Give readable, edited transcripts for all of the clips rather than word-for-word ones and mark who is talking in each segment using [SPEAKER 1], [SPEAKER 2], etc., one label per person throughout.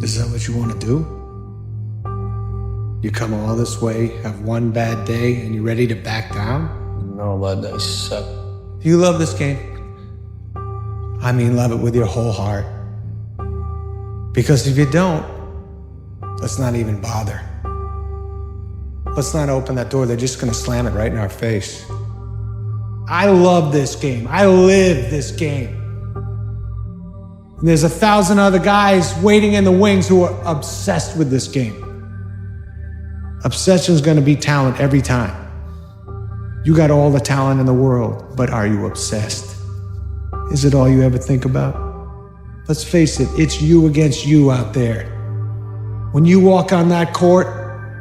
[SPEAKER 1] Is that what you want to do? You come all this way, have one bad day, and you're ready to back down?
[SPEAKER 2] No, bud, that suck.
[SPEAKER 1] Do you love this game? I mean, love it with your whole heart. Because if you don't, let's not even bother. Let's not open that door. They're just gonna slam it right in our face. I love this game. I live this game. And there's 1,000 other guys waiting in the wings who are obsessed with this game. Obsession's gonna be talent every time. You got all the talent in the world, but are you obsessed? Is it all you ever think about? Let's face it, it's you against you out there. When you walk on that court,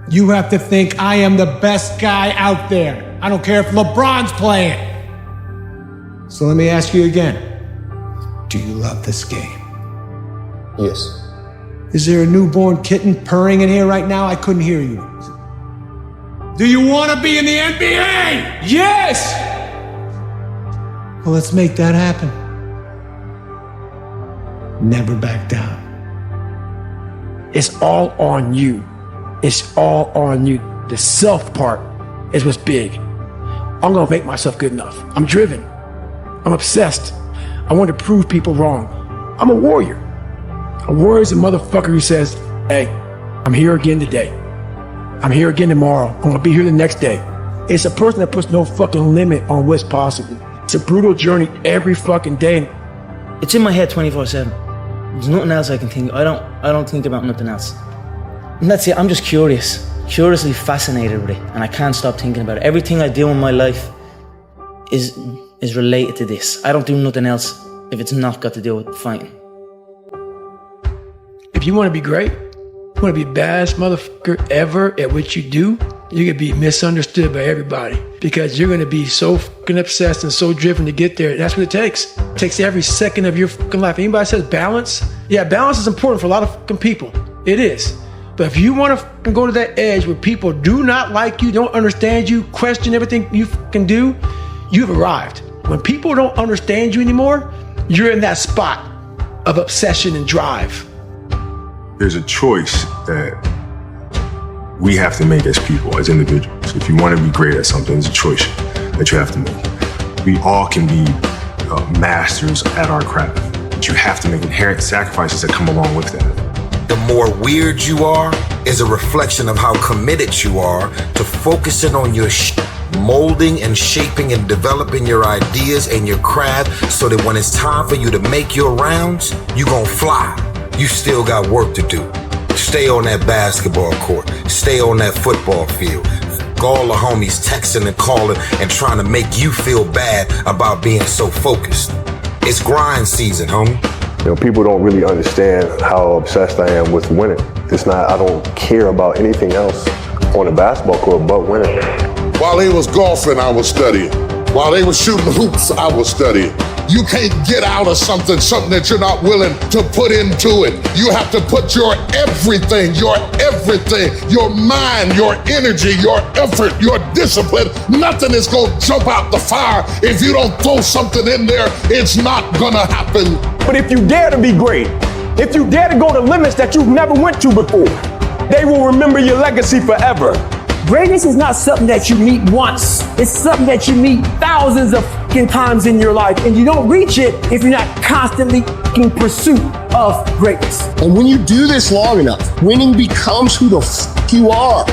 [SPEAKER 1] you have to think, I am the best guy out there. I don't care if LeBron's playing. So let me ask you again. Do you love this game?
[SPEAKER 2] Yes.
[SPEAKER 1] Is there a newborn kitten purring in here right now? I couldn't hear you. Do you want to be in the NBA?
[SPEAKER 2] Yes!
[SPEAKER 1] Well, let's make that happen. Never back down.
[SPEAKER 3] It's all on you. It's all on you. The self part is what's big. I'm gonna make myself good enough. I'm driven. I'm obsessed. I want to prove people wrong. I'm a warrior. A warrior is a motherfucker who says, hey, I'm here again today. I'm here again tomorrow. I'm gonna be here the next day. It's a person that puts no fucking limit on what's possible. It's a brutal journey every fucking day.
[SPEAKER 4] It's in my head 24/7. There's nothing else I can think. I don't think about nothing else. And that's it. I'm just curiously fascinated with it, and I can't stop thinking about it. Everything I do in my life is related to this. I don't do nothing else if it's not got to do with fighting.
[SPEAKER 3] If you want to be great, you want to be the baddest motherfucker ever at what you do, you're going to be misunderstood by everybody because you're going to be so fucking obsessed and so driven to get there. That's what it takes. It takes every second of your fucking life. Anybody says balance? Yeah, balance is important for a lot of fucking people. It is. But if you want to fucking go to that edge where people do not like you, don't understand you, question everything you fucking do, you've arrived. When people don't understand you anymore, you're in that spot of obsession and drive.
[SPEAKER 5] There's a choice that we have to make as people, as individuals. If you want to be great at something, there's a choice that you have to make. We all can be masters at our craft, but you have to make inherent sacrifices that come along with that.
[SPEAKER 6] The more weird you are is a reflection of how committed you are to focusing on your molding and shaping and developing your ideas and your craft so that when it's time for you to make your rounds, you gon' fly. You still got work to do. Stay on that basketball court. Stay on that football field. All the homies texting and calling and trying to make you feel bad about being so focused. It's grind season, homie.
[SPEAKER 5] You know, people don't really understand how obsessed I am with winning. It's not, I don't care about anything else on the basketball court but winning.
[SPEAKER 7] While they was golfing, I was studying. While they was shooting hoops, I was studying. You can't get out of something that you're not willing to put into it. You have to put your everything, your mind, your energy, your effort, your discipline. Nothing is gonna jump out the fire. If you don't throw something in there, it's not gonna happen.
[SPEAKER 8] But if you dare to be great, if you dare to go to limits that you've never went to before, they will remember your legacy forever.
[SPEAKER 9] Greatness is not something that you meet once. It's something that you meet thousands of fucking times in your life, and you don't reach it if you're not constantly in pursuit of greatness.
[SPEAKER 8] And when you do this long enough, winning becomes who the fuck you are.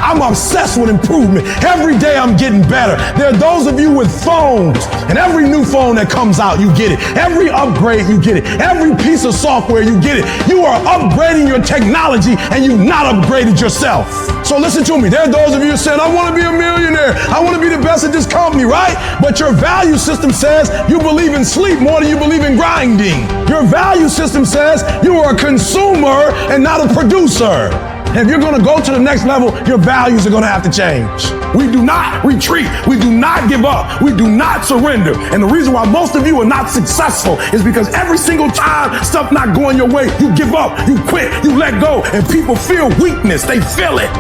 [SPEAKER 8] I'm obsessed with improvement. Every day I'm getting better. There are those of you with phones, and every new phone that comes out, you get it. Every upgrade, you get it. Every piece of software, you get it. You are upgrading your technology, and you've not upgraded yourself. So listen to me. There are those of you saying, I want to be a millionaire. I want to be the best at this company, right? But your value system says you believe in sleep more than you believe in grinding. Your value system says you are a consumer and not a producer. And if you're gonna go to the next level, your values are gonna have to change. We do not retreat. We do not give up. We do not surrender. And the reason why most of you are not successful is because every single time stuff not going your way, you give up, you quit, you let go, and people feel weakness. They feel it.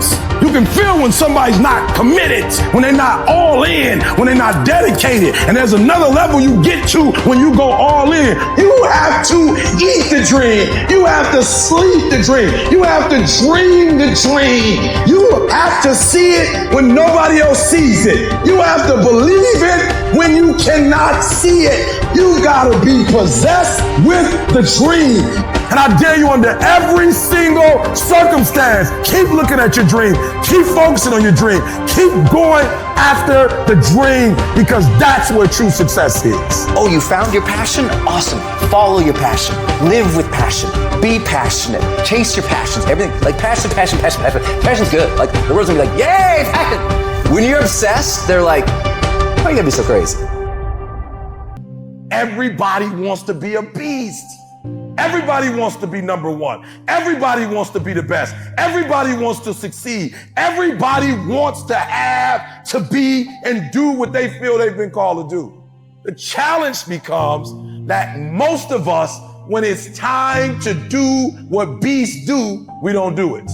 [SPEAKER 8] You can feel when somebody's not committed, when they're not all in, when they're not dedicated. And there's another level you get to when you go all in. You have to eat the dream. You have to sleep the dream. You have to dream the dream. You have to see it when nobody else sees it. You have to believe it when you cannot see it. You gotta be possessed with the dream. And I dare you, under every single circumstance, keep looking at your dream. Keep focusing on your dream. Keep going after the dream, because that's where true success is.
[SPEAKER 10] Oh, you found your passion? Awesome. Follow your passion. Live with passion. Be passionate. Chase your passions. Everything, like passion. Passion's good. Like, the world's gonna be like, yay, passion. When you're obsessed, they're like, why are you gonna be so crazy?
[SPEAKER 8] Everybody wants to be a beast. Everybody wants to be number one. Everybody wants to be the best. Everybody wants to succeed. Everybody wants to have, to be, and do what they feel they've been called to do. The challenge becomes that most of us, when it's time to do what beasts do, we don't do it.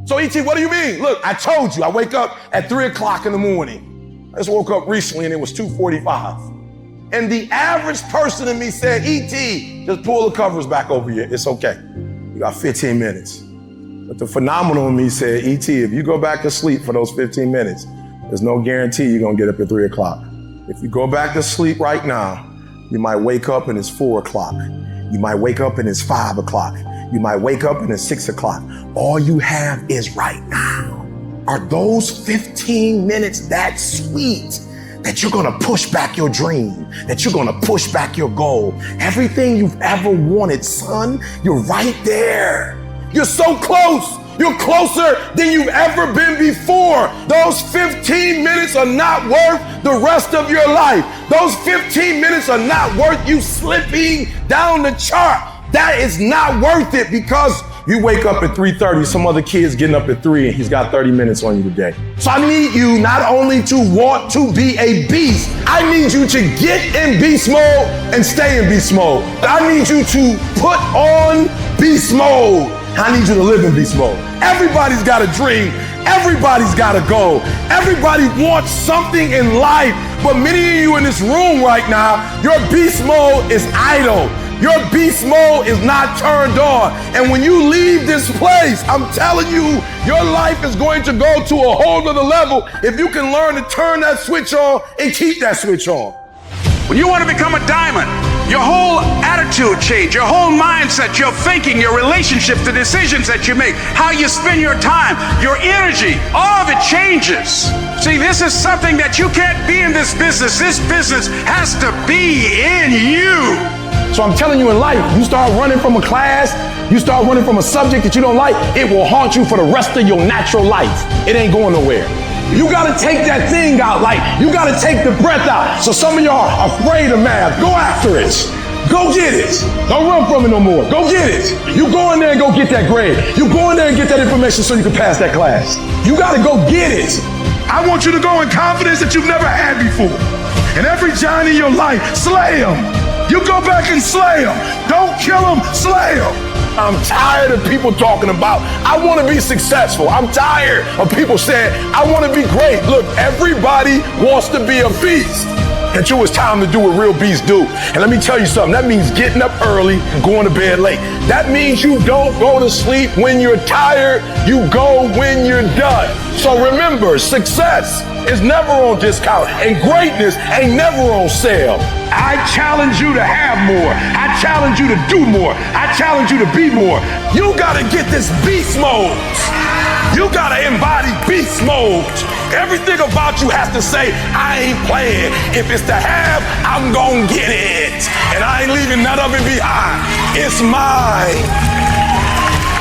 [SPEAKER 8] So E.T., what do you mean? Look, I told you, I wake up at 3 o'clock in the morning. I just woke up recently and it was 2:45. And the average person in me said, E.T., just pull the covers back over you. It's okay. You got 15 minutes. But the phenomenal in me said, E.T., if you go back to sleep for those 15 minutes, there's no guarantee you're going to get up at 3 o'clock. If you go back to sleep right now, you might wake up and it's 4 o'clock. You might wake up and it's 5 o'clock. You might wake up and it's 6 o'clock. All you have is right now. Are those 15 minutes that sweet that you're gonna push back your dream, that you're gonna push back your goal? Everything you've ever wanted, son, you're right there. You're so close. You're closer than you've ever been before. Those 15 minutes are not worth the rest of your life. Those 15 minutes are not worth you slipping down the chart. That is not worth it, because you wake up at 3:30, some other kid's getting up at 3 and he's got 30 minutes on you today. So I need you not only to want to be a beast, I need you to get in beast mode and stay in beast mode. I need you to put on beast mode. I need you to live in beast mode. Everybody's got a dream. Everybody's got a goal. Everybody wants something in life, but many of you in this room right now, your beast mode is idle. Your beast mode is not turned on. And when you leave this place, I'm telling you, your life is going to go to a whole nother level if you can learn to turn that switch on and keep that switch on.
[SPEAKER 11] When you want to become a diamond, your whole attitude change, your whole mindset, your thinking, your relationships, the decisions that you make, how you spend your time, your energy, all of it changes. See, this is something that you can't be in this business. This business has to be in you.
[SPEAKER 8] So I'm telling you, in life, you start running from a class, you start running from a subject that you don't like, it will haunt you for the rest of your natural life. It ain't going nowhere. You gotta take that thing out, like you gotta take the breath out. So some of y'all are afraid of math. Go after it. Go get it. Don't run from it no more. Go get it. You go in there and go get that grade. You go in there and get that information so you can pass that class. You gotta go get it. I want you to go in confidence that you've never had before. And every giant in your life, slay him. You go back and slay him. Don't kill him, slay him. I'm tired of people talking about, I want to be successful. I'm tired of people saying, I want to be great. Look, everybody wants to be a beast. Until it's time to do what real beasts do. And let me tell you something, that means getting up early and going to bed late. That means you don't go to sleep when you're tired, you go when you're done. So remember, success is never on discount and greatness ain't never on sale. I challenge you to have more. I challenge you to do more. I challenge you to be more. You gotta get this beast mode. You gotta embody beast mode. Everything about you has to say, I ain't playing. If it's to have, I'm gonna get it. And I ain't leaving none of it behind. It's mine.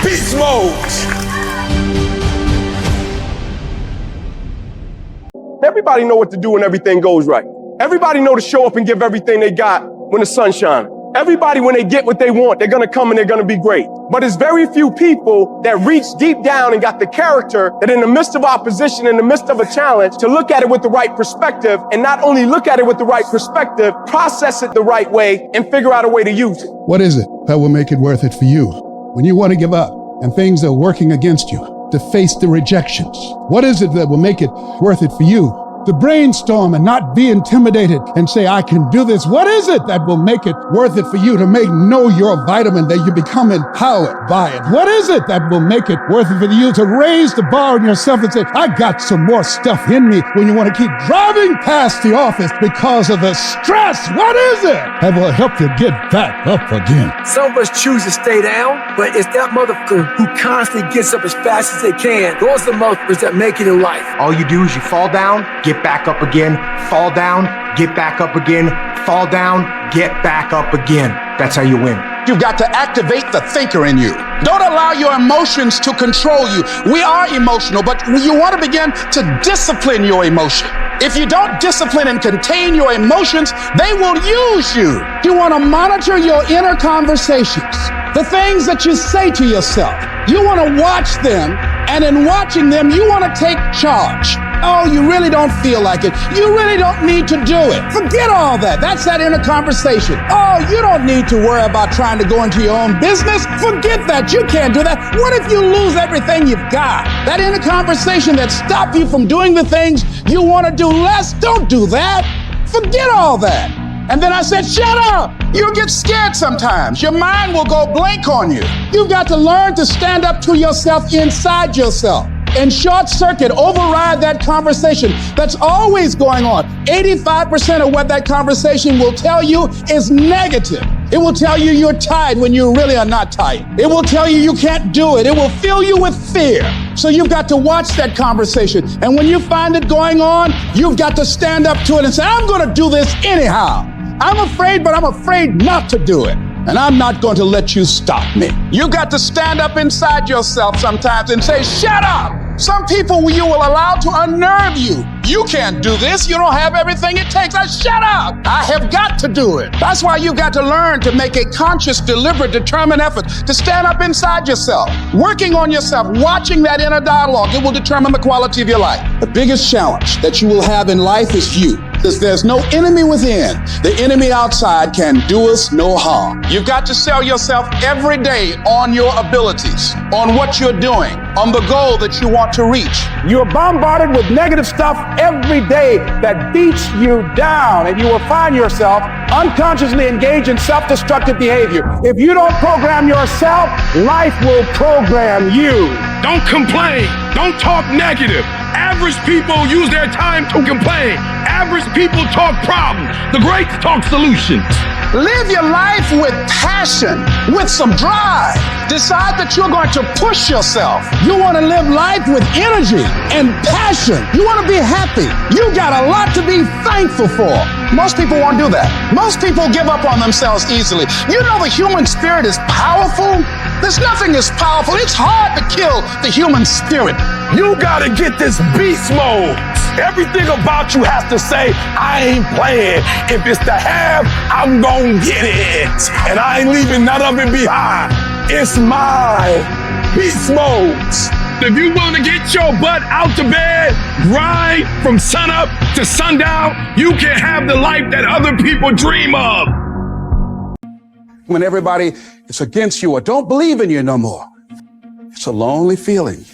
[SPEAKER 8] Beast mode. Everybody know what to do when everything goes right. Everybody know to show up and give everything they got when the sun's shining. Everybody, when they get what they want, they're gonna come and they're gonna be great. But it's very few people that reach deep down and got the character that in the midst of opposition, in the midst of a challenge, to look at it with the right perspective, and not only look at it with the right perspective, process it the right way and figure out a way to use it.
[SPEAKER 12] What is it that will make it worth it for you when you want to give up and things are working against you, to face the rejections? What is it that will make it worth it for you to brainstorm and not be intimidated and say, I can do this? What is it that will make it worth it for you to know your vitamin, that you become empowered by it? What is it that will make it worth it for you to raise the bar on yourself and say, I got some more stuff in me, when you want to keep driving past the office because of the stress? What is it that will help you get back up again?
[SPEAKER 9] Some of us choose to stay down, but it's that motherfucker who constantly gets up as fast as they can. Those are the motherfuckers that make it in life.
[SPEAKER 13] All you do is you fall down, get back up again, fall down, get back up again, fall down, get back up again. That's how you win.
[SPEAKER 11] You've got to activate the thinker in you. Don't allow your emotions to control you. We are emotional, but you want to begin to discipline your emotion. If you don't discipline and contain your emotions, they will use you. You want to monitor your inner conversations, the things that you say to yourself. You want to watch them, and in watching them, you want to take charge. Oh, you really don't feel like it. You really don't need to do it. Forget all that. That's that inner conversation. Oh, you don't need to worry about trying to go into your own business. Forget that. You can't do that. What if you lose everything you've got? That inner conversation that stopped you from doing the things you want to do less, don't do that. Forget all that. And then I said, shut up. You'll get scared sometimes. Your mind will go blank on you. You've got to learn to stand up to yourself inside yourself and short circuit, override that conversation that's always going on. 85% of what that conversation will tell you is negative. It will tell you you're tired when you really are not tired. It will tell you you can't do it. It will fill you with fear. So you've got to watch that conversation. And when you find it going on, you've got to stand up to it and say, I'm going to do this anyhow. I'm afraid, but I'm afraid not to do it. And I'm not going to let you stop me. You got to stand up inside yourself sometimes and say, shut up. Some people you will allow to unnerve you. You can't do this. You don't have everything it takes. Shut up. I have got to do it. That's why you've got to learn to make a conscious, deliberate, determined effort to stand up inside yourself, working on yourself, watching that inner dialogue. It will determine the quality of your life. The biggest challenge that you will have in life is you. Because there's no enemy within. The enemy outside can do us no harm. You've got to sell yourself every day on your abilities, on what you're doing, on the goal that you want to reach.
[SPEAKER 8] You're bombarded with negative stuff every day that beats you down, and you will find yourself unconsciously engaged in self-destructive behavior. If you don't program yourself, life will program you.
[SPEAKER 14] Don't complain. Don't talk negative. Average people use their time to complain. Average people talk problems. The greats talk solutions.
[SPEAKER 11] Live your life with passion, with some drive. Decide that you're going to push yourself. You want to live life with energy and passion. You want to be happy. You got a lot to be thankful for. Most people won't do that. Most people give up on themselves easily. You know the human spirit is powerful. There's nothing as powerful. It's hard to kill the human spirit.
[SPEAKER 14] You gotta get this beast mode. Everything about you has to say, I ain't playing. If it's to have, I'm gonna get it. And I ain't leaving none of it behind. It's mine. Beast modes. If you want to get your butt out to bed, grind from sunup to sundown, you can have the life that other people dream of.
[SPEAKER 11] When everybody is against you or don't believe in you no more, it's a lonely feeling.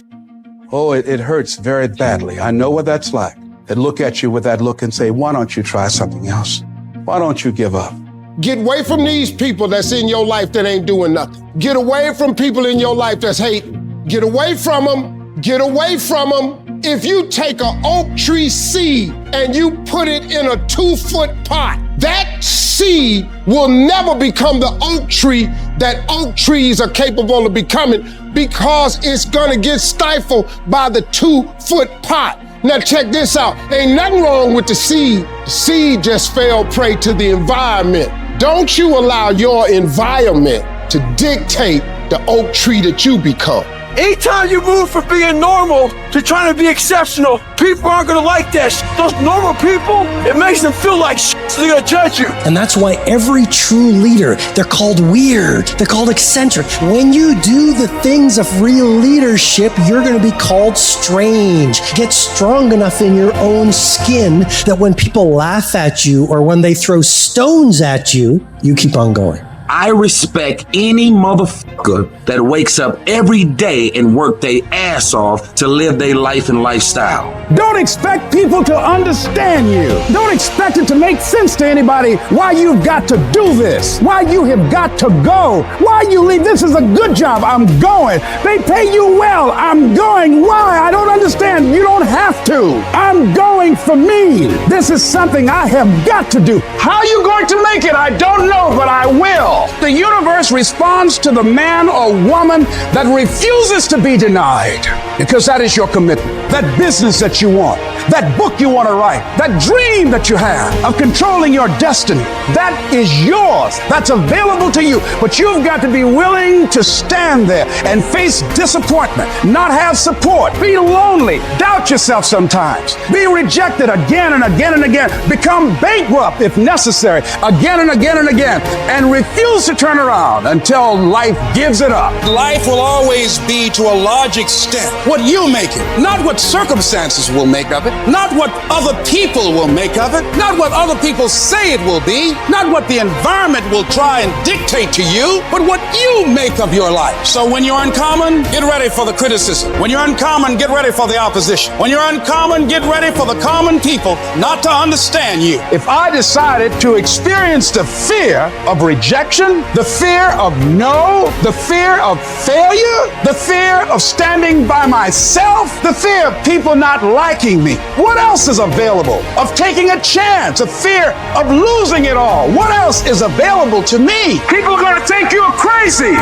[SPEAKER 11] Oh, it hurts very badly. I know what that's like. They look at you with that look and say, why don't you try something else? Why don't you give up?
[SPEAKER 7] Get away from these people that's in your life that ain't doing nothing. Get away from people in your life that's hating. Get away from them. Get away from them. If you take an oak tree seed and you put it in a 2-foot pot, that seed will never become the oak tree that oak trees are capable of becoming, because it's gonna get stifled by the 2-foot pot. Now check this out. Ain't nothing wrong with the seed. The seed just fell prey to the environment. Don't you allow your environment to dictate the oak tree that you become.
[SPEAKER 9] Anytime you move from being normal to trying to be exceptional, people aren't gonna like that shit. Those normal people, it makes them feel like shit, so they're gonna judge you.
[SPEAKER 15] And that's why every true leader, they're called weird, they're called eccentric. When you do the things of real leadership, you're gonna be called strange. Get strong enough in your own skin that when people laugh at you or when they throw stones at you, you keep on going.
[SPEAKER 11] I respect any motherfucker that wakes up every day and work their ass off to live their life and lifestyle.
[SPEAKER 8] Don't expect people to understand you. Don't expect it to make sense to anybody why you've got to do this, why you have got to go, why you leave. This is a good job. I'm going. They pay you well. I'm going. Why? I don't understand. You don't have to. I'm going for me. This is something I have got to do. How are you going to make it? I don't know, but I will. The universe responds to the man or woman that refuses to be denied, because that is your commitment. That business that you want, that book you want to write, that dream that you have of controlling your destiny, that is yours. That's available to you. But you've got to be willing to stand there and face disappointment, not have support, be lonely, doubt yourself sometimes, be rejected again and again and again, become bankrupt if necessary, again and again and again, and refuse to turn around until life gives it up.
[SPEAKER 16] Life will always be, to a large extent, what you make it, not what circumstances will make of it, not what other people will make of it, not what other people say it will be, not what the environment will try and dictate to you, but what you make of your life. So when you're uncommon, get ready for the criticism. When you're uncommon, get ready for the opposition. When you're uncommon, get ready for the common people not to understand you.
[SPEAKER 8] If I decided to experience the fear of rejection, the fear of no, the fear of failure, the fear of standing by myself, the fear of people not liking me, what else is available? Of taking a chance, a fear of losing it all. What else is available to me?
[SPEAKER 11] People are gonna think you're crazy.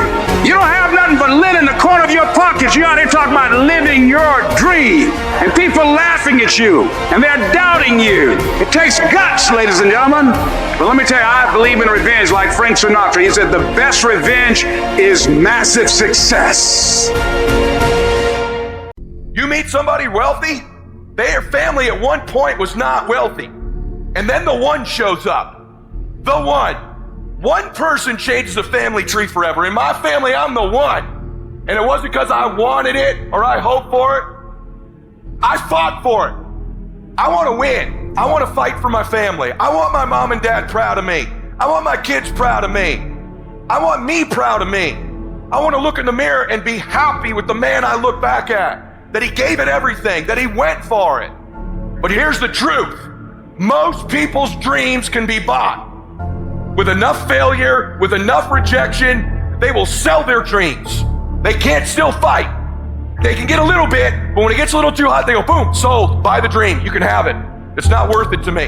[SPEAKER 11] You don't have nothing but lint in the corner of your pockets. You're out here talking about living your dream. And people laughing at you. And they're doubting you. It takes guts, ladies and gentlemen. But let me tell you, I believe in revenge like Frank Sinatra. He said the best revenge is massive success.
[SPEAKER 14] You meet somebody wealthy, their family at one point was not wealthy. And then the one shows up. The one. One person changes the family tree forever. In my family, I'm the one. And it wasn't because I wanted it or I hoped for it. I fought for it. I want to win. I want to fight for my family. I want my mom and dad proud of me. I want my kids proud of me. I want me proud of me. I want to look in the mirror and be happy with the man I look back at, that he gave it everything, that he went for it. But here's the truth. Most people's dreams can be bought. With enough failure, with enough rejection, they will sell their dreams. They can't still fight. They can get a little bit, but when it gets a little too hot, they go, boom, sold, buy the dream, you can have it. It's not worth it to me.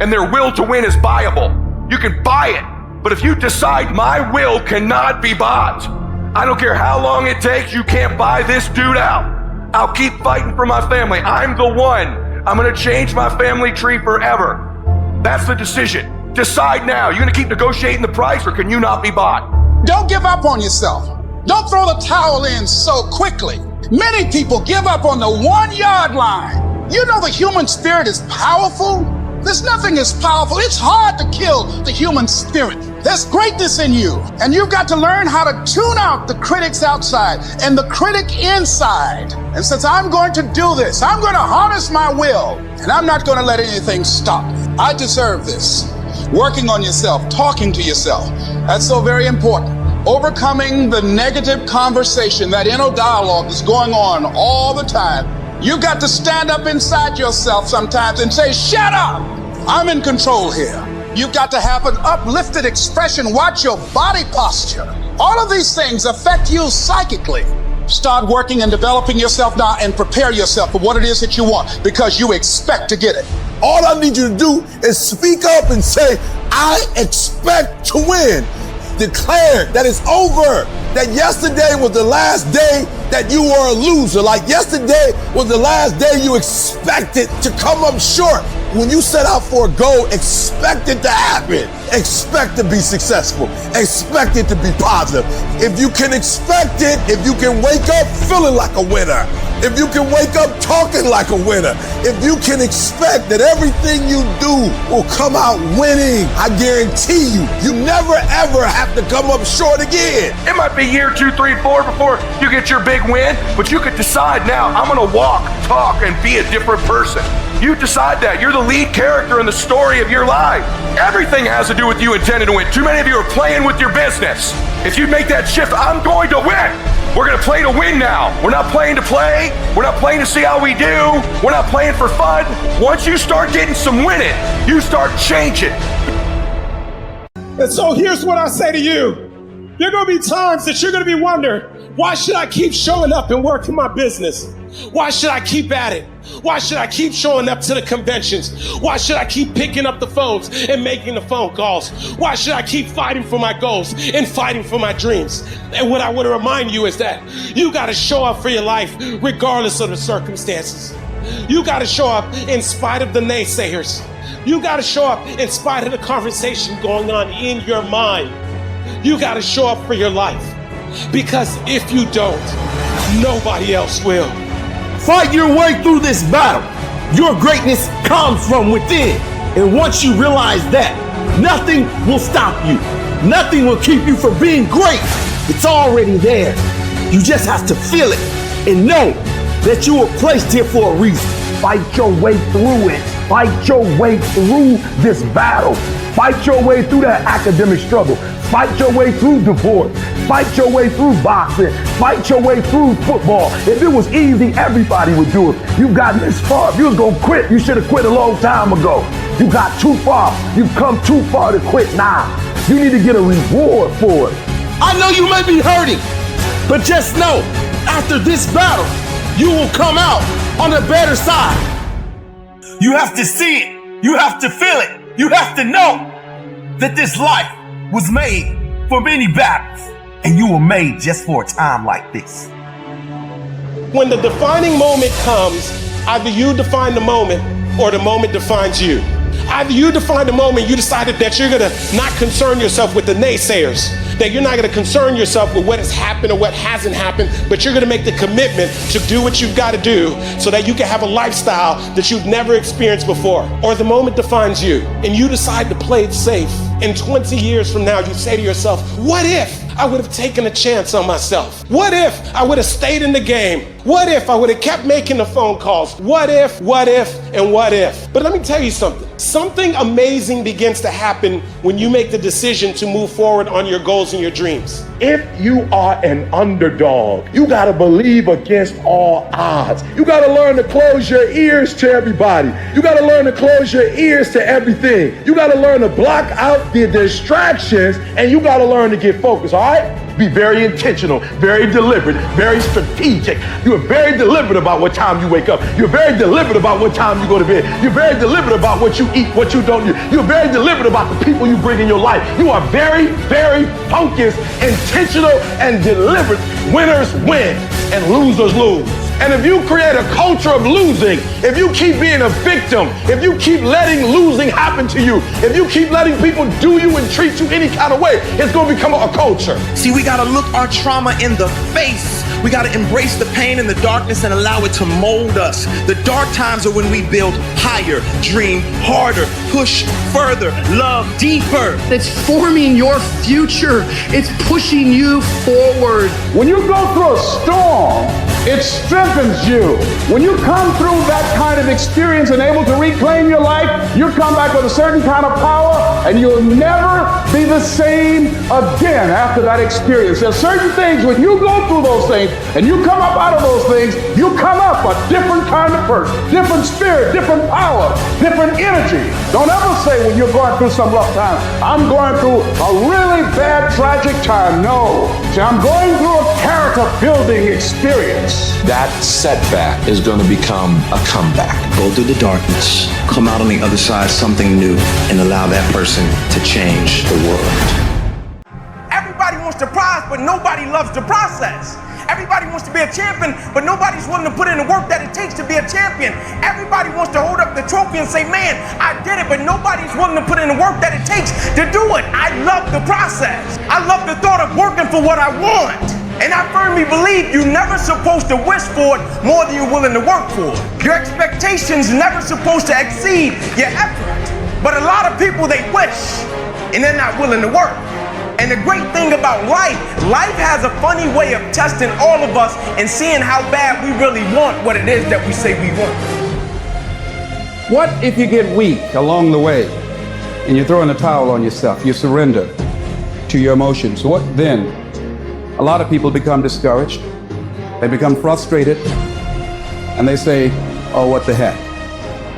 [SPEAKER 14] And their will to win is buyable. You can buy it, but if you decide my will cannot be bought, I don't care how long it takes, you can't buy this dude out. I'll keep fighting for my family. I'm the one. I'm gonna change my family tree forever. That's the decision. Decide now. You're gonna keep negotiating the price, or can you not be bought?
[SPEAKER 7] Don't give up on yourself. Don't throw the towel in so quickly. Many people give up on the 1 yard line. You know the human spirit is powerful. There's nothing as powerful. It's hard to kill the human spirit. There's greatness in you. And you've got to learn how to tune out the critics outside and the critic inside. And since I'm going to do this, I'm going to harness my will. And I'm not going to let anything stop me. I deserve this. Working on yourself, talking to yourself. That's so very important. Overcoming the negative conversation, that inner dialogue is going on all the time. You've got to stand up inside yourself sometimes and say, shut up, I'm in control here. You've got to have an uplifted expression. Watch your body posture. All of these things affect you psychically. Start working and developing yourself now and prepare yourself for what it is that you want, because you expect to get it.
[SPEAKER 8] All I need you to do is speak up and say, I expect to win. Declare that it's over, that yesterday was the last day that you were a loser. Like yesterday was the last day you expected to come up short.
[SPEAKER 14] When you set out for a goal, expect it to happen. Expect to be successful. Expect it to be positive. If you can expect it, if you can wake up feeling like a winner, if you can wake up talking like a winner, if you can expect that everything you do will come out winning, I guarantee you never ever have to come up short again.
[SPEAKER 17] It might be year 2, 3, 4 before you get your big win, but you could decide now, I'm gonna walk, talk, and be a different person. You decide that. You're the lead character in the story of your life. Everything has to do with you intending to win. Too many of you are playing with your business. If you make that shift, I'm going to win. We're going to play to win now. We're not playing to play. We're not playing to see how we do. We're not playing for fun. Once you start getting some winning, you start changing.
[SPEAKER 8] And so here's what I say to you. There are going to be times that you're going to be wondering, why should I keep showing up and working my business? Why should I keep at it? Why should I keep showing up to the conventions? Why should I keep picking up the phones and making the phone calls? Why should I keep fighting for my goals and fighting for my dreams? And what I want to remind you is that you got to show up for your life regardless of the circumstances. You got to show up in spite of the naysayers. You got to show up in spite of the conversation going on in your mind. You got to show up for your life. Because if you don't, nobody else will.
[SPEAKER 9] Fight your way through this battle. Your greatness comes from within. And once you realize that, nothing will stop you. Nothing will keep you from being great. It's already there. You just have to feel it and know that you were placed here for a reason. Fight your way through it. Fight your way through this battle. Fight your way through that academic struggle. Fight your way through divorce. Fight your way through boxing. Fight your way through football. If it was easy, everybody would do it. You've gotten this far. If you was gonna quit, you should have quit a long time ago. You got too far. You've come too far to quit now. You need to get a reward for it. I know you may be hurting, but just know, after this battle, you will come out on the better side. You have to see it. You have to feel it. You have to know that this life was made for many battles, and you were made just for a time like this.
[SPEAKER 8] When the defining moment comes, either you define the moment or the moment defines you. Either you define the moment, you decided that you're gonna not concern yourself with the naysayers, that you're not gonna concern yourself with what has happened or what hasn't happened, but you're gonna make the commitment to do what you've gotta do so that you can have a lifestyle that you've never experienced before. Or the moment defines you and you decide to play it safe. And 20 years from now, you say to yourself, what if I would have taken a chance on myself? What if I would have stayed in the game? What if I would have kept making the phone calls? What if, and what if? But let me tell you something. Something amazing begins to happen when you make the decision to move forward on your goals and your dreams.
[SPEAKER 14] If you are an underdog, you gotta believe against all odds. You gotta learn to close your ears to everybody. You gotta learn to close your ears to everything. You gotta learn to block out the distractions, and you gotta learn to get focused, all right? Be very intentional, very deliberate, very strategic. You are very deliberate about what time you wake up. You're very deliberate about what time you go to bed. You're very deliberate about what you eat, what you don't eat. You're very deliberate about the people you bring in your life. You are very, very focused, intentional, and deliberate. Winners win and losers lose. And if you create a culture of losing, if you keep being a victim, if you keep letting losing happen to you, if you keep letting people do you and treat you any kind of way, it's going to become a culture.
[SPEAKER 18] See, we got to look our trauma in the face. We got to embrace the pain and the darkness and allow it to mold us. The dark times are when we build higher, dream harder, push further, love deeper.
[SPEAKER 19] It's forming your future. It's pushing you forward.
[SPEAKER 8] When you go through a storm, it strengthens you. When you come through that kind of experience and able to reclaim your life, you come back with a certain kind of power, and you'll never be the same again after that experience. There's certain things, when you go through those things and you come up out of those things, you come up a different kind of person, different spirit, different power, different energy. Don't ever say when you're going through some rough time, I'm going through a really bad, tragic time. No. See, I'm going through a character building experience.
[SPEAKER 20] That setback is going to become a comeback.
[SPEAKER 18] Go through the darkness, come out on the other side something new, and allow that person to change the world.
[SPEAKER 19] Everybody wants the prize, but nobody loves the process. Everybody
[SPEAKER 13] Everybody wants to be a champion, but nobody's willing to put in the work that it takes to be a champion. Everybody wants to hold up the trophy and say, man, I did it, but nobody's willing to put in the work that it takes to do it. I love the process. I love the thought of working for what I want. And I firmly believe you're never supposed to wish for it more than you're willing to work for it. Your expectations never supposed to exceed your effort. But a lot of people, they wish, and they're not willing to work. And the great thing about life has a funny way of testing all of us and seeing how bad we really want what it is that we say we want.
[SPEAKER 21] What if you get weak along the way and you throw in the towel on yourself, you surrender to your emotions? What then? A lot of people become discouraged, they become frustrated, and they say, oh, what the heck?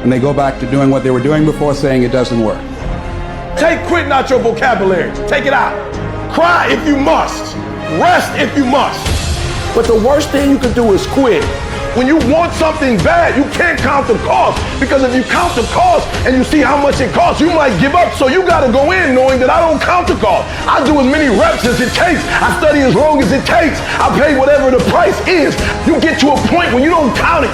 [SPEAKER 21] And they go back to doing what they were doing before, saying it doesn't work.
[SPEAKER 14] Take quitting out your vocabulary. Take it out. Cry if you must. Rest if you must. But the worst thing you can do is quit. When you want something bad, you can't count the cost. Because if you count the cost and you see how much it costs, you might give up. So you got to go in knowing that I don't count the cost. I do as many reps as it takes. I study as long as it takes. I pay whatever the price is. You get to a point when you don't count it.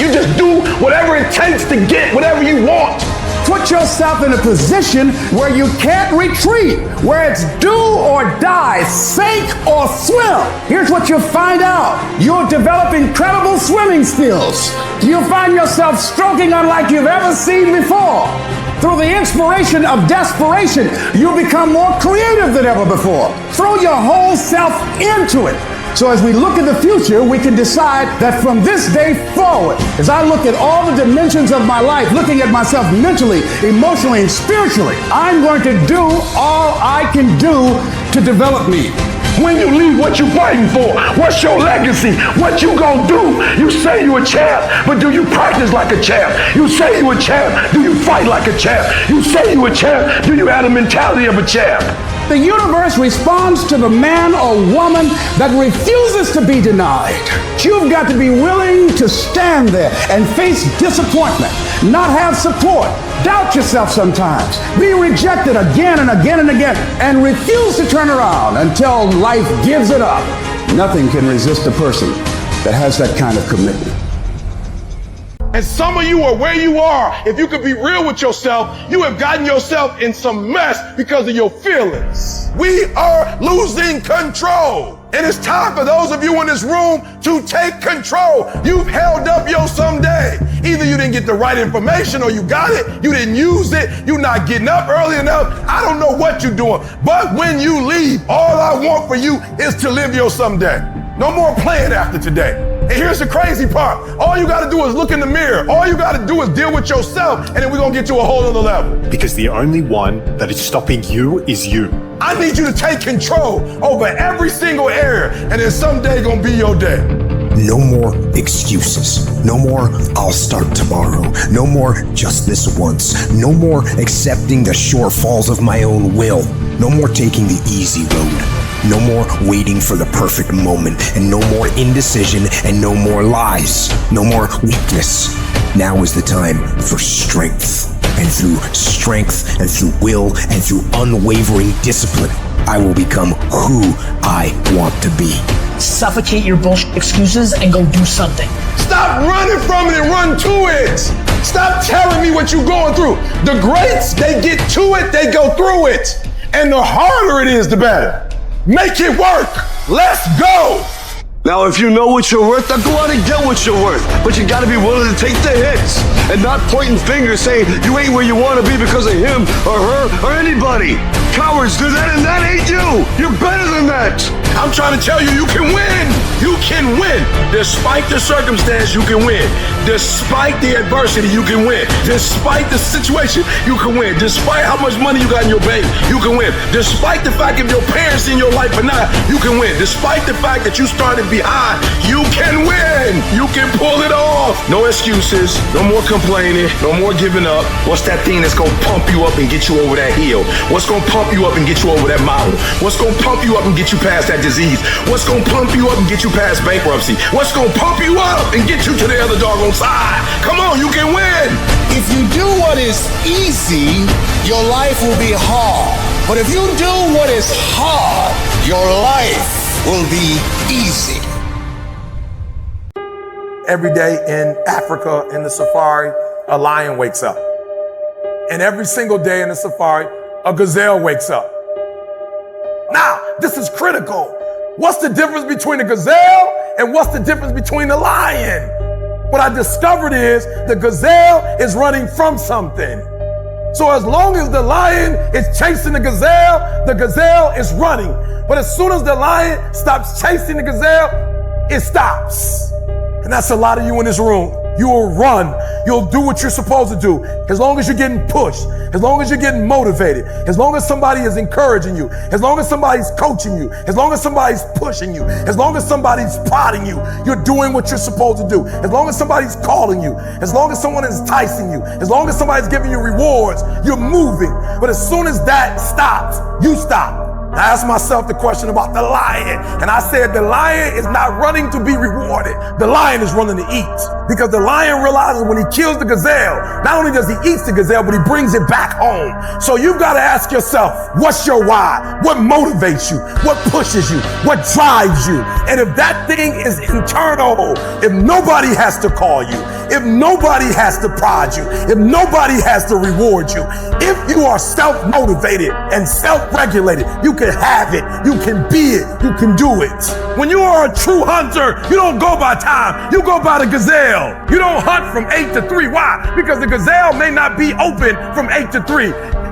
[SPEAKER 14] You just do whatever it takes to get whatever you want.
[SPEAKER 8] Put yourself in a position where you can't retreat, where it's do or die, sink or swim. Here's what you'll find out. You'll develop incredible swimming skills. You'll find yourself stroking unlike you've ever seen before. Through the inspiration of desperation, you'll become more creative than ever before. Throw your whole self into it. So as we look at the future, we can decide that from this day forward, as I look at all the dimensions of my life, looking at myself mentally, emotionally, and spiritually, I'm going to do all I can do to develop me.
[SPEAKER 14] When you leave, what you fighting for? What's your legacy? What you gonna do? You say you a champ, but do you practice like a champ? You say you a champ, do you fight like a champ? You say you a champ, do you have the mentality of a champ?
[SPEAKER 8] The universe responds to the man or woman that refuses to be denied. You've got to be willing to stand there and face disappointment, not have support, doubt yourself sometimes, be rejected again and again and again, and refuse to turn around until life gives it up. Nothing can resist a person that has that kind of commitment.
[SPEAKER 14] And some of you are where you are. If you could be real with yourself, you have gotten yourself in some mess because of your feelings. We are losing control. And it's time for those of you in this room to take control. You've held up your someday. Either you didn't get the right information or you got it, you didn't use it, you're not getting up early enough. I don't know what you're doing. But when you leave, all I want for you is to live your someday. No more playing after today. And here's the crazy part. All you gotta do is look in the mirror. All you gotta do is deal with yourself, and then we're gonna get to a whole other level.
[SPEAKER 22] Because the only one that is stopping you is you.
[SPEAKER 14] I need you to take control over every single area, and then someday gonna be your day.
[SPEAKER 6] No more excuses. No more I'll start tomorrow. No more just this once. No more accepting the shortfalls of my own will. No more taking the easy road. No more waiting for the perfect moment, and no more indecision, and no more lies. No more weakness. Now is the time for strength. And through strength, and through will, and through unwavering discipline, I will become who I want to be.
[SPEAKER 15] Suffocate your bullshit excuses and go do something.
[SPEAKER 14] Stop running from it and run to it. Stop telling me what you're going through. The greats, they get to it, they go through it. And the harder it is, the better. Make it work. Let's go.
[SPEAKER 23] Now, if you know what you're worth, then go out and get what you're worth. But you gotta be willing to take the hits and not pointing fingers saying you ain't where you wanna be because of him or her or anybody. Cowards do that, and that ain't you. You're better than that.
[SPEAKER 14] I'm trying to tell you, you can win. You can win. Despite the circumstance, you can win. Despite the adversity, you can win. Despite the situation, you can win. Despite how much money you got in your bank, you can win. Despite the fact if your parents in your life or not, you can win. Despite the fact that you started behind, you can win. You can pull it off. No excuses. No more complaining. No more giving up. What's that thing that's gonna pump you up and get you over that hill? What's gonna pump you up and get you over that mountain? What's gonna pump you up and get you past that disease? What's gonna pump you up and get you past bankruptcy? What's gonna pump you up and get you to the other doggone side? Come on, you can win.
[SPEAKER 24] If you do what is easy, your life will be hard. But if you do what is hard, your life will be easy.
[SPEAKER 1] every day in Africa in the safari, a lion wakes up. And every single day in the safari, a gazelle wakes up. Now, this is critical. What's the difference between a gazelle and what's the difference between a lion? What I discovered is the gazelle is running from something. So as long as the lion is chasing the gazelle is running. But as soon as the lion stops chasing the gazelle, it stops. And that's a lot of you in this room. You will run. You'll do what you're supposed to do. As long as you're getting pushed, as long as you're getting motivated, as long as somebody is encouraging you, as long as somebody's coaching you, as long as somebody's pushing you, as long as somebody's prodding you, you're doing what you're supposed to do. As long as somebody's calling you, as long as someone is enticing you, as long as somebody's giving you rewards, you're moving. But as soon as that stops, you stop. I asked myself the question about the lion, and I said the lion is not running to be rewarded. The lion is running to eat. Because the lion realizes when he kills the gazelle, not only does he eat the gazelle, but he brings it back home. So you've got to ask yourself, what's your why? What motivates you? What pushes you? What drives you? And if that thing is internal, if nobody has to call you, if nobody has to prod you, if nobody has to reward you, if you are self-motivated and self-regulated, you can have it, you can be it, you can do it. When you are a true hunter, you don't go by time, you go by the gazelle. You don't hunt from 8 to 3. Why? Because the gazelle may not be open from 8 to 3.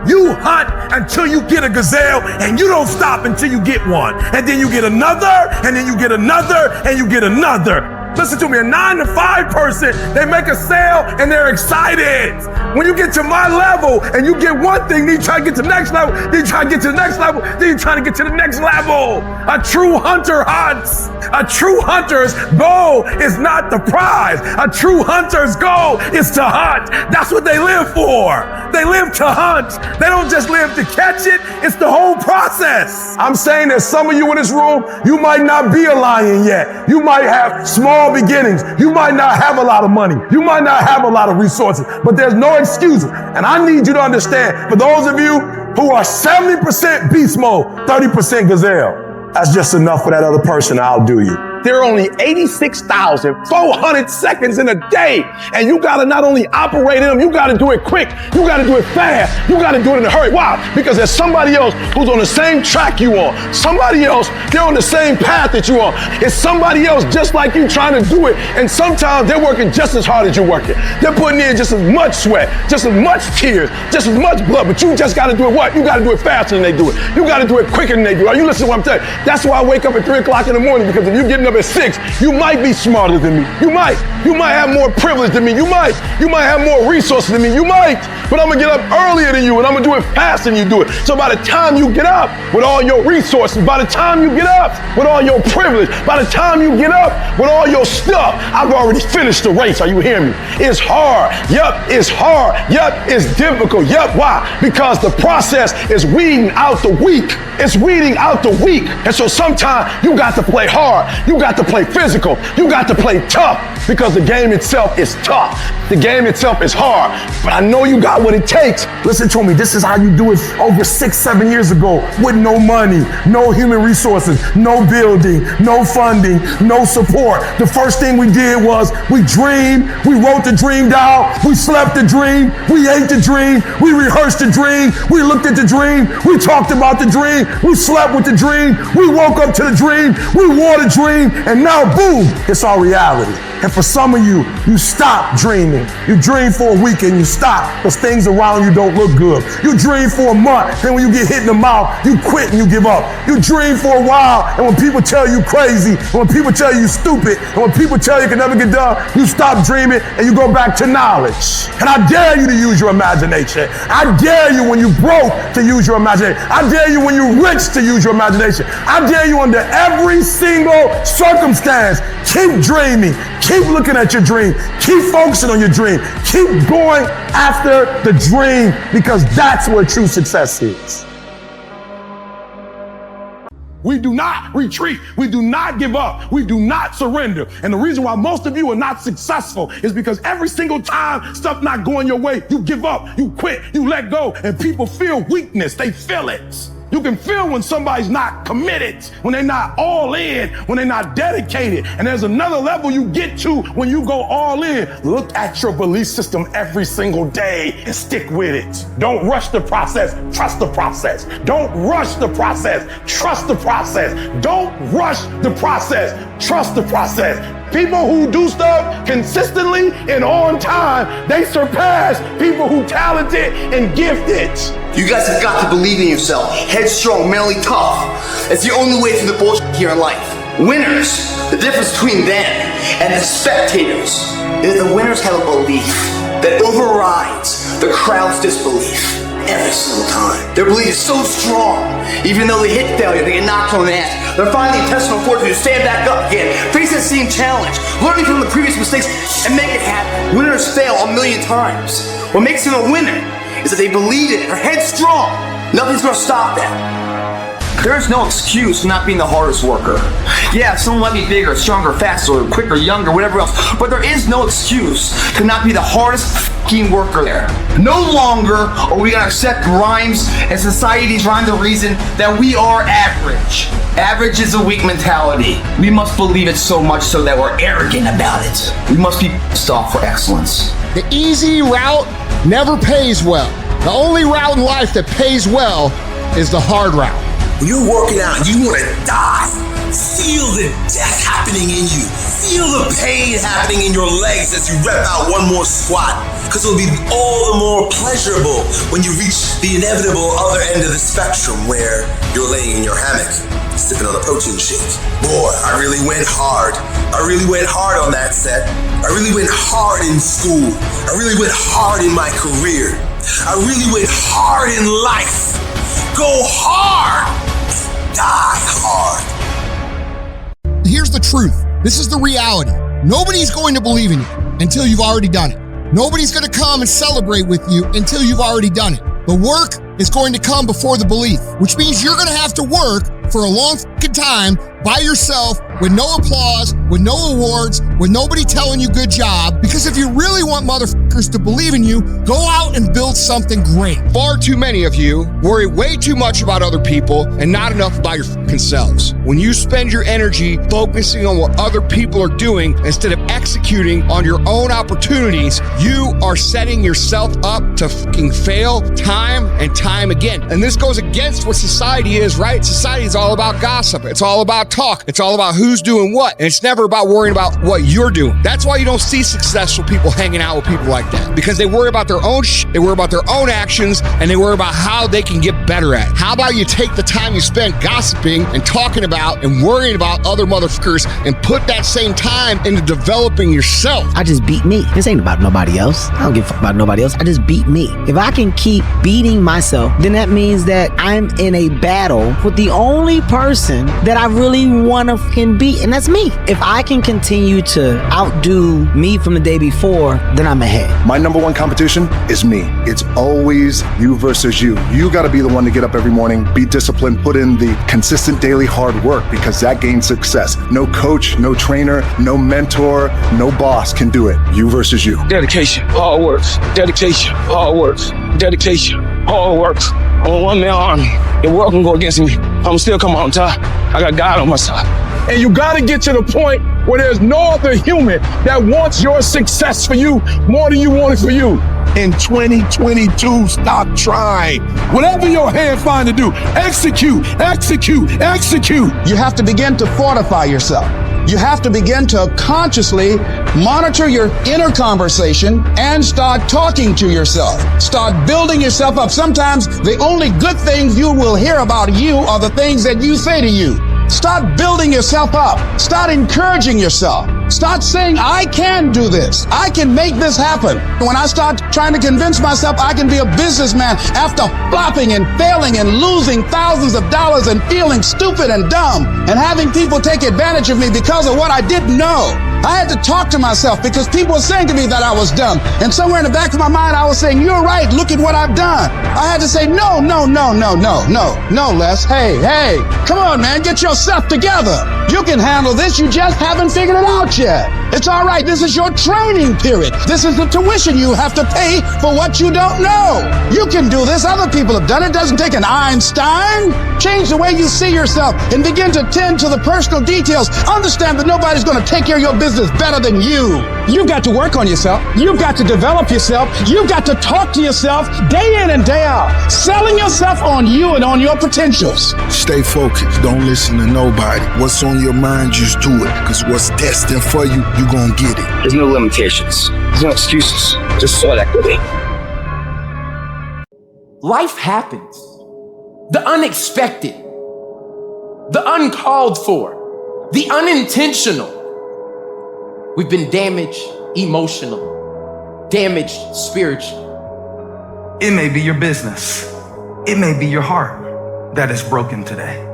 [SPEAKER 1] You hunt until you get a gazelle, and you don't stop until you get one. And then you get another, and then you get another, and you get another. Listen to me, a 9 to 5 person, they make a sale and they're excited. When you get to my level and you get one thing, then you try to get to the next level, then you try to get to the next level, then you try to get to the next level. A true hunter hunts. A true hunter's goal is not the prize. A true hunter's goal is to hunt. That's what they live for. They live to hunt. They don't just live to catch it. It's the whole process. I'm saying that some of you in this room, you might not be a lion yet. You might have small beginnings. You might not have a lot of money. You might not have a lot of resources, but there's no excuses. And I need you to understand, for those of you who are 70% beast mode, 30% gazelle, that's just enough for that other person to outdo you. There are only 86,400 seconds in a day. And you gotta not only operate in them, you gotta do it quick. You gotta do it fast. You gotta do it in a hurry. Why? Because there's somebody else who's on the same track you on. Somebody else, they're on the same path that you on. It's somebody else just like you trying to do it. And sometimes they're working just as hard as you're working. They're putting in just as much sweat, just as much tears, just as much blood. But you just gotta do it what? You gotta do it faster than they do it. You gotta do it quicker than they do it. Are you listening to what I'm telling you? That's why I wake up at 3 o'clock in the morning, because if you're getting up at 6, you might be smarter than me. You might have more privilege than me. You might have more resources than me. You might, but I'm gonna get up earlier than you, and I'm gonna do it faster than you do it. So by the time you get up with all your resources, by the time you get up with all your privilege, by the time you get up with all your stuff, I've already finished the race. Are you hearing me? It's hard. Yup, it's hard. Yup, it's difficult. Yup, why? Because the process is weeding out the weak. It's weeding out the weak. And so sometimes you got to play hard. You got to play physical. You got to play tough, because the game itself is tough. The game itself is hard. But I know you got what it takes. Listen to me. This is how you do it over 6-7 years ago, with no money, no human resources, no building, no funding, no support. The first thing we did was we dreamed. We wrote the dream down. We slept the dream. We ate the dream. We rehearsed the dream. We looked at the dream. We talked about the dream. We slept with the dream. We woke up to the dream. We wore the dream. And now, boom, it's our reality. And for some of you, you stop dreaming. You dream for a week and you stop because things around you don't look good. You dream for a month, then when you get hit in the mouth, you quit and you give up. You dream for a while, and when people tell you crazy, and when people tell you stupid, and when people tell you can never get done, you stop dreaming and you go back to knowledge. And I dare you to use your imagination. I dare you when you broke to use your imagination. I dare you when you're rich to use your imagination. I dare you under every single circumstance. Keep dreaming. Keep looking at your dream. Keep focusing on your dream. Keep going after the dream, because that's where true success is. We do not retreat. We do not give up. We do not surrender. And the reason why most of you are not successful is because every single time stuff not going your way, you give up, you quit, you let go, and people feel weakness. They feel it.
[SPEAKER 14] You can feel when somebody's not committed, when they're not all in, when they're not dedicated. And there's another level you get to when you go all in. Look at your belief system every single day and stick with it. Don't rush the process, trust the process. Don't rush the process, trust the process. Don't rush the process, trust the process. People who do stuff consistently and on time, they surpass people who talented and gifted.
[SPEAKER 2] You guys have got to believe in yourself. Headstrong, mentally tough. It's the only way through the bullshit here in life. Winners, the difference between them and the spectators is the winners have a belief that overrides the crowd's disbelief every single time. Their belief is so strong, even though they hit failure, they get knocked on the ass. They're finding intestinal fortitude to stand back up again, face that same challenge, learning from the previous mistakes, and make it happen. Winners fail a million times. What makes them a winner is that they believe in it, they're headstrong. Nothing's gonna stop them. There's no excuse for not being the hardest worker. Yeah, someone might be bigger, stronger, faster, quicker, younger, whatever else, but there is no excuse to not be the hardest fucking worker there. No longer are we gonna accept rhymes and society's rhyme the reason that we are average. Average is a weak mentality. We must believe it so much so that we're arrogant about it. We must be pissed off for excellence.
[SPEAKER 24] The easy route never pays well. The only route in life that pays well is the hard route.
[SPEAKER 3] When you're working out and you want to die, feel the death happening in you. Feel the pain happening in your legs as you rep out one more squat. Because it'll be all the more pleasurable when you reach the inevitable other end of the spectrum where you're laying in your hammock, sipping on a protein shake. Boy, I really went hard. I really went hard on that set. I really went hard in school. I really went hard in my career. I really went hard in life. Go hard. Die hard.
[SPEAKER 24] Here's the truth. This is the reality. Nobody's going to believe in you until you've already done it. Nobody's going to come and celebrate with you until you've already done it. The work is going to come before the belief, which means you're going to have to work for a long fucking time by yourself with no applause, with no awards, with nobody telling you good job. Because if you really want motherfuckers to believe in you, go out and build something great. Far too many of you worry way too much about other people and not enough about your fucking selves. When you spend your energy focusing on what other people are doing instead of executing on your own opportunities, you are setting yourself up to fucking fail time and time again. And this goes against what society is, right? Society is all about gossip. It's all about talk. It's all about who's doing what. And it's never about worrying about what you're doing. That's why you don't see successful people hanging out with people like that. Because they worry about their own shit, they worry about their own actions, and they worry about how they can get better at it. How about you take the time you spend gossiping and talking about and worrying about other motherfuckers and put that same time into developing yourself?
[SPEAKER 4] I just beat me. This ain't about nobody else. I don't give a fuck about nobody else. I just beat me. If I can keep beating myself, then that means that I'm in a battle with the only person that I really want to fucking beat, and that's me. If I can continue to outdo me from the day before, then I'm ahead.
[SPEAKER 5] My number one competition is me. It's always you versus you. You got to be the one to get up every morning, be disciplined, put in the consistent daily hard work, because that gains success. No coach, no trainer, no mentor, no boss can do it. You versus you.
[SPEAKER 14] Dedication, hard work. Dedication, hard work. Dedication, hard work. I'm a one-man army. The world can go against me. I'm still coming on top. I got God on my side. And you gotta get to the point where there's no other human that wants your success for you more than you want it for you. In 2022, stop trying. Whatever your hand find to do, execute, execute, execute.
[SPEAKER 21] You have to begin to fortify yourself. You have to begin to consciously monitor your inner conversation and start talking to yourself. Start building yourself up. Sometimes the only good things you will hear about you are the things that you say to you. Start building yourself up. Start encouraging yourself. Start saying, I can do this. I can make this happen. When I start trying to convince myself I can be a businessman after flopping and failing and losing thousands of dollars and feeling stupid and dumb and having people take advantage of me because of what I didn't know. I had to talk to myself because people were saying to me that I was dumb. And somewhere in the back of my mind, I was saying, you're right. Look at what I've done. I had to say, no, Les. Hey, come on, man. Get yourself together.
[SPEAKER 8] You can handle this. You just haven't figured it out yet. It's all right. This is your training period. This is the tuition you have to pay for what you don't know. You can do this. Other people have done it. It doesn't take an Einstein. Change the way you see yourself and begin to tend to the personal details. Understand that nobody's going to take care of your business better than you. You've got to work on yourself. You've got to develop yourself. You've got to talk to yourself day in and day out, selling yourself on you and on your potentials.
[SPEAKER 10] Stay focused. Don't listen to nobody. What's on your mind, just do it. Because what's destined for you, you're going to get it.
[SPEAKER 11] There's no limitations. There's no excuses. Just sweat equity.
[SPEAKER 12] Life happens. The unexpected. The uncalled for. The unintentional. We've been damaged emotionally. Damaged spiritually.
[SPEAKER 16] It may be your business. It may be your heart that is broken today.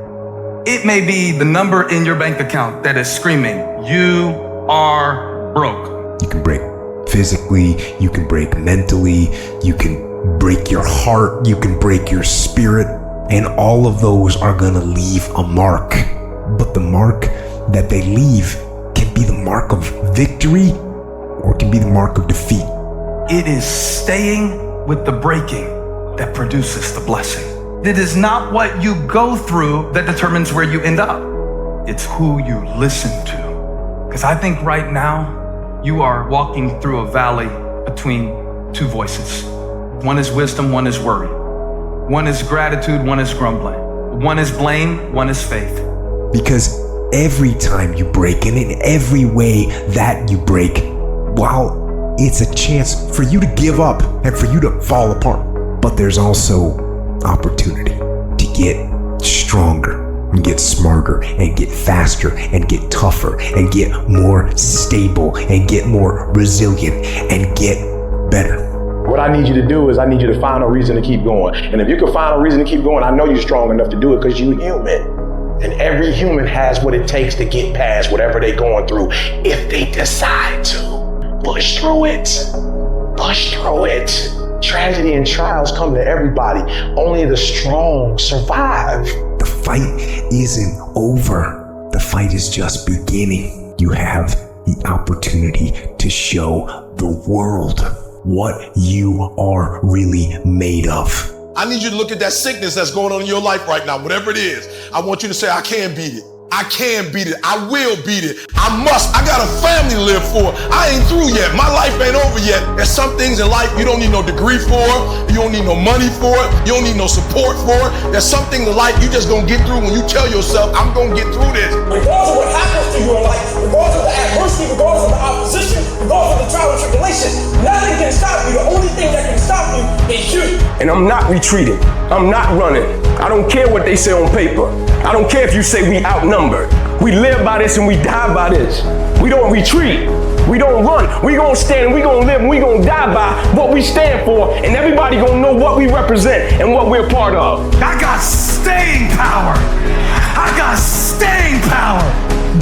[SPEAKER 16] It may be the number in your bank account that is screaming, you are broke.
[SPEAKER 25] You can break physically, you can break mentally, you can break your heart, you can break your spirit, and all of those are gonna leave a mark. But the mark that they leave can be the mark of victory or it can be the mark of defeat.
[SPEAKER 16] It is staying with the breaking that produces the blessing. It is not what you go through that determines where you end up. It's who you listen to. Because I think right now you are walking through a valley between two voices. One is wisdom, one is worry. One is gratitude, one is grumbling. One is blame, one is faith.
[SPEAKER 25] Because every time you break, and in every way that you break, while it's a chance for you to give up and for you to fall apart, but there's also opportunity to get stronger and get smarter and get faster and get tougher and get more stable and get more resilient and get better.
[SPEAKER 8] What I need you to do is I need you to find a reason to keep going. And if you can find a reason to keep going, I know you're strong enough to do it because you're human. And every human has what it takes to get past whatever they're going through if they decide to. Push through it. Push through it. Tragedy and trials come to everybody. Only the strong survive.
[SPEAKER 25] The fight isn't over. The fight is just beginning. You have the opportunity to show the world what you are really made of.
[SPEAKER 14] I need you to look at that sickness that's going on in your life right now, whatever it is. I want you to say, I can beat it. I can beat it. I will beat it. I must. I got a family to live for. I ain't through yet. My life ain't over yet. There's some things in life you don't need no degree for. You don't need no money for it. You don't need no support for it. There's some things in life you just gonna get through when you tell yourself, I'm gonna get through this.
[SPEAKER 13] Regardless of what happens to you in life, regardless of the adversity, regardless of the opposition, regardless of the trial and tribulation, nothing can stop you. The only thing that can stop you is you.
[SPEAKER 26] And I'm not retreating. I'm not running. I don't care what they say on paper. I don't care if you say we outnumbered. We live by this and we die by this. We don't retreat. We don't run. We gonna stand and we gonna live and we gonna die by what we stand for, and everybody gonna know what we represent and what we're part of.
[SPEAKER 13] I got staying power. I got staying power.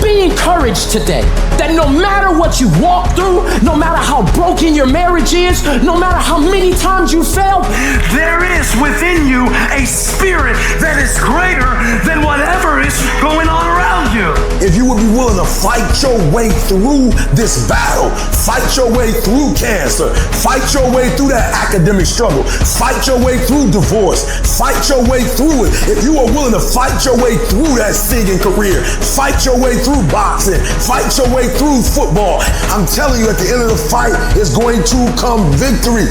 [SPEAKER 12] Be encouraged today that no matter what you walk through, no matter how broken your marriage is, no matter how many times you fail,
[SPEAKER 13] there is within you a spirit that is greater than whatever is going on around you.
[SPEAKER 14] If you would be willing to fight your way through this battle, fight your way through cancer, fight your way through that academic struggle, fight your way through divorce, fight your way through it. If you are willing to fight your way through that singing career, fight your way through boxing, fight your way through football, I'm telling you, at the end of the fight is going to come victory.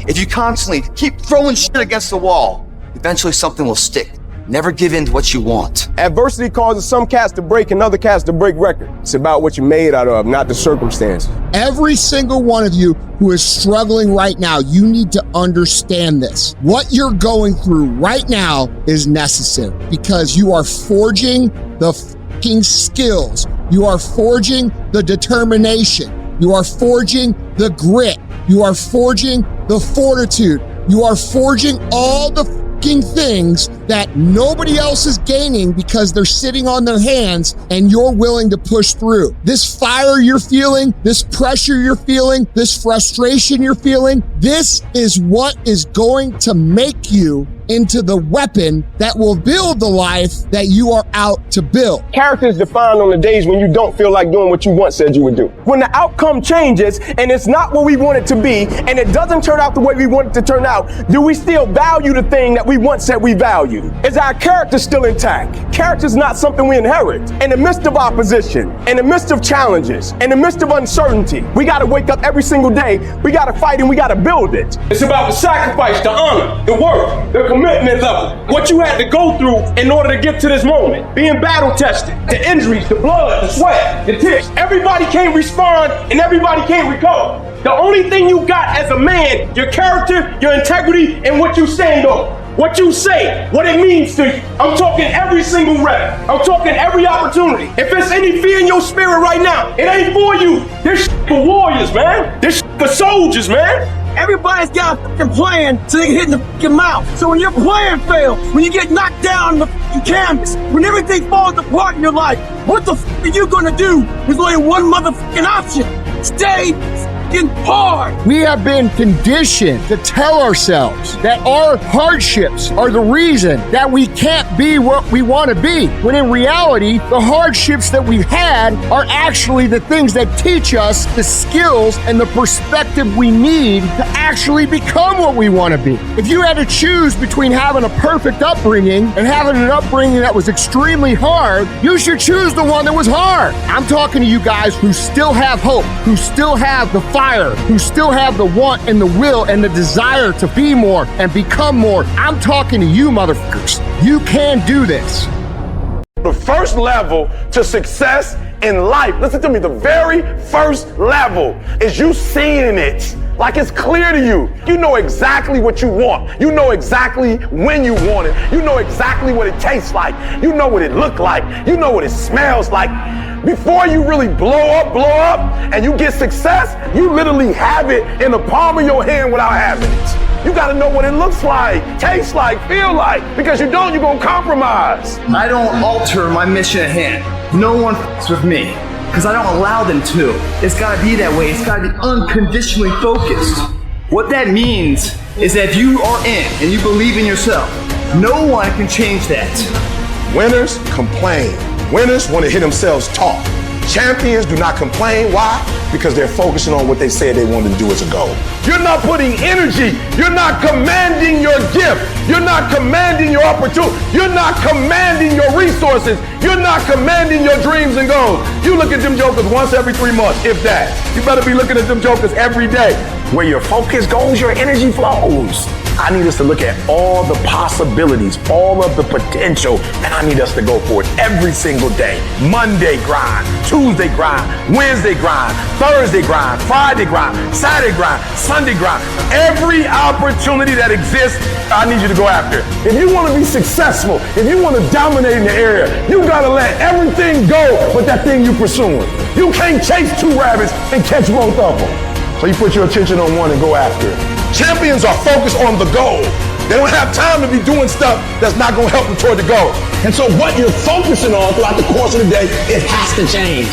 [SPEAKER 2] If you constantly keep throwing shit against the wall, eventually something will stick. Never give in to what you want.
[SPEAKER 27] Adversity causes some cats to break and other cats to break records. It's about what you're made out of, not the circumstances.
[SPEAKER 24] Every single one of you who is struggling right now, you need to understand this. What you're going through right now is necessary because you are forging the fucking skills. You are forging the determination. You are forging the grit. You are forging the fortitude. You are forging all the things that nobody else is gaining because they're sitting on their hands and you're willing to push through. This fire you're feeling, this pressure you're feeling, this frustration you're feeling, this is what is going to make you into the weapon that will build the life that you are out to build.
[SPEAKER 27] Character is defined on the days when you don't feel like doing what you once said you would do. When the outcome changes and it's not what we want it to be and it doesn't turn out the way we want it to turn out, do we still value the thing that we once said we valued? Is our character still intact? Character is not something we inherit. In the midst of opposition, in the midst of challenges, in the midst of uncertainty, we got to wake up every single day. We got to fight and we got to build it. It's about the sacrifice, the honor, the work, the commitment level, what you had to go through in order to get to this moment. Being battle tested, the injuries, the blood, the sweat, the tears. Everybody can't respond and everybody can't recover. The only thing you got as a man, your character, your integrity, and what you stand on. What you say, what it means to you. I'm talking every single rep. I'm talking every opportunity. If there's any fear in your spirit right now, it ain't for you. This for warriors, man. This for soldiers, man.
[SPEAKER 7] Everybody's got a fucking plan so they can hit in the fucking mouth. So when your plan fails, when you get knocked down on the fucking canvas, when everything falls apart in your life, what the fuck are you gonna do? There's only one motherfucking option. Stay hard.
[SPEAKER 24] We have been conditioned to tell ourselves that our hardships are the reason that we can't be what we want to be, when in reality, the hardships that we've had are actually the things that teach us the skills and the perspective we need to actually become what we want to be. If you had to choose between having a perfect upbringing and having an upbringing that was extremely hard, you should choose the one that was hard. I'm talking to you guys who still have hope, who still have the fire, who still have the want and the will and the desire to be more and become more. I'm talking to you motherfuckers. You can do this.
[SPEAKER 14] The first level to success in life, listen to me, the very first level is you seeing it like it's clear to you. You know exactly what you want. You know exactly when you want it. You know exactly what it tastes like. You know what it looks like. You know what it smells like. Before you really blow up, and you get success, you literally have it in the palm of your hand without having it. You gotta know what it looks like, tastes like, feel like, because you don't, you're gonna compromise.
[SPEAKER 2] I don't alter my mission at hand. No one f***s with me, because I don't allow them to. It's gotta be that way. It's gotta be unconditionally focused. What that means is that if you are in and you believe in yourself, no one can change that.
[SPEAKER 14] Winners complain. Winners want to hear themselves talk. Champions do not complain. Why? Because they're focusing on what they said they wanted to do as a goal. You're not putting energy. You're not commanding your gift. You're not commanding your opportunity. You're not commanding your resources. You're not commanding your dreams and goals. You look at them jokers once every 3 months, if that. You better be looking at them jokers every day. Where your focus goes, your energy flows. I need us to look at all the possibilities, all of the potential, and I need us to go for it every single day. Monday grind, Tuesday grind, Wednesday grind, Thursday grind, Friday grind, Saturday grind, Sunday grind. Every opportunity that exists, I need you to go after it. If you want to be successful, if you want to dominate in the area, you got to let everything go but that thing you're pursuing. You can't chase 2 rabbits and catch both of them. So you put your attention on one and go after it. Champions are focused on the goal. They don't have time to be doing stuff that's not going to help them toward the goal. And so what you're focusing on throughout the course of the day, it has to change.